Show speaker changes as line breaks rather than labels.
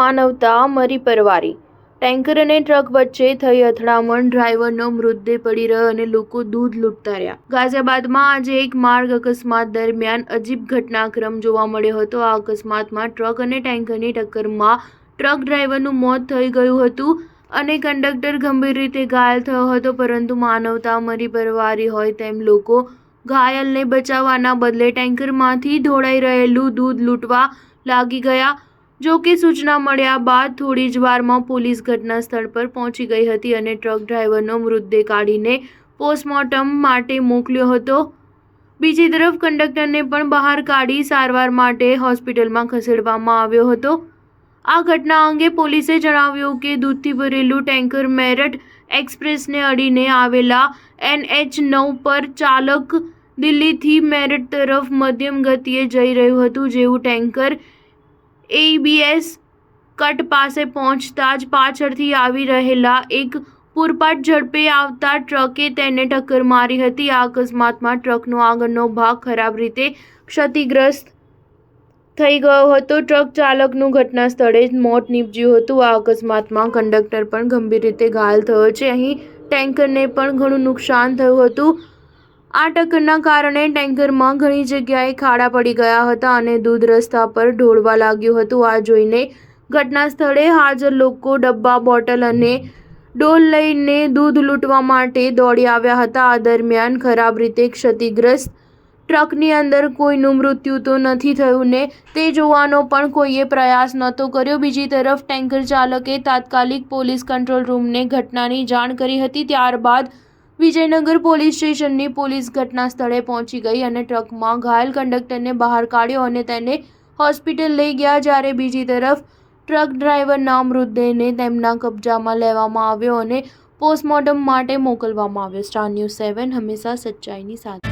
માનવતા મરી પરવારી। ટેન્કર અને ટ્રક વચ્ચે થઈ અથડામણ, ડ્રાઈવરનો મૃતદેહ પડી રહ્યો અને લોકો દૂધ લૂંટતા રહ્યા। ગાઝિયાબાદમાં આજે એક માર્ગ અકસ્માત દરમિયાન અજીબ ઘટનાક્રમ જોવા મળ્યો હતો। આ અકસ્માતમાં ટ્રક અને ટેન્કરની ટક્કરમાં ટ્રક ડ્રાઈવરનું મોત થઈ ગયું હતું અને કંડક્ટર ગંભીર રીતે ઘાયલ થયો હતો, પરંતુ માનવતા મરી પરવારી હોય તેમ લોકો ઘાયલને બચાવવાના બદલે ટેન્કરમાંથી ઢોળાઈ રહેલું દૂધ લૂંટવા લાગી ગયા। જો કે સૂચના મળ્યા બાદ થોડી જ વારમાં પોલીસ ઘટના સ્થળ પર પહોંચી ગઈ હતી અને ટ્રક ડ્રાઈવરનો મૃતદેહ કાઢીને પોસ્ટમોર્ટમ માટે મોકલ્યો હતો। બીજી તરફ કંડક્ટરને પણ બહાર કાઢી સારવાર માટે હોસ્પિટલમાં ખસેડવામાં આવ્યો હતો। આ ઘટના અંગે પોલીસે જણાવ્યું કે દૂધથી ભરેલું ટેન્કર મેરઠ એક્સપ્રેસને અડીને આવેલા NH9 પર ચાલક દિલ્હીથી મેરઠ તરફ મધ્યમ ગતિએ જઈ રહ્યું હતું। જેવું ટેન્કર ABS કટ પાસે પહોંચતા જ પાછળથી આવી રહેલા એક પૂરપાટ ઝડપે આવતા ટ્રકે તેને ટક્કર મારી હતી। આ અકસ્માતમાં ટ્રકનો આગળનો ભાગ ખરાબ રીતે ક્ષતિગ્રસ્ત થઈ ગયો હતો। ટ્રક ચાલકનું ઘટના સ્થળે જ મોત નીપજ્યું હતું। આ અકસ્માતમાં કંડક્ટર પણ ગંભીર રીતે ઘાયલ થયો છે। અહીં ટેન્કરને પણ ઘણું નુકસાન થયું હતું। આ ટક્કરના કારણે ટેન્કરમાં ઘણી જગ્યાએ ખાડા પડી ગયા હતા અને દૂધ રસ્તા પર ઢોળવા લાગ્યું હતું। આ જોઈને ઘટના સ્થળે હાજર લોકો ડબ્બા, બોટલ અને ડોલ લઈને દૂધ લૂંટવા માટે દોડી આવ્યા હતા। આ દરમિયાન ખરાબ રીતે ક્ષતિગ્રસ્ત ટ્રકની અંદર કોઈનું મૃત્યુ તો નથી થયું ને તે જોવાનો પણ કોઈએ પ્રયાસ નહોતો કર્યો। બીજી તરફ ટેન્કર ચાલકે તાત્કાલિક પોલીસ કંટ્રોલ રૂમને ઘટનાની જાણ કરી હતી। ત્યારબાદ વિજયનગર પોલીસ સ્ટેશનની પોલીસ ઘટના સ્થળે પહોંચી ગઈ અને ટ્રકમાં ઘાયલ કંડક્ટરને બહાર કાઢ્યો અને તેને હોસ્પિટલ લઈ ગયા। જ્યારે બીજી તરફ ટ્રક ડ્રાઈવરના મૃતદેહને તેમના કબજામાં લેવામાં આવ્યો અને પોસ્ટમોર્ટમ માટે મોકલવામાં આવ્યો। સ્ટાર ન્યૂઝ 7 હંમેશા સચ્ચાઈની સાથે।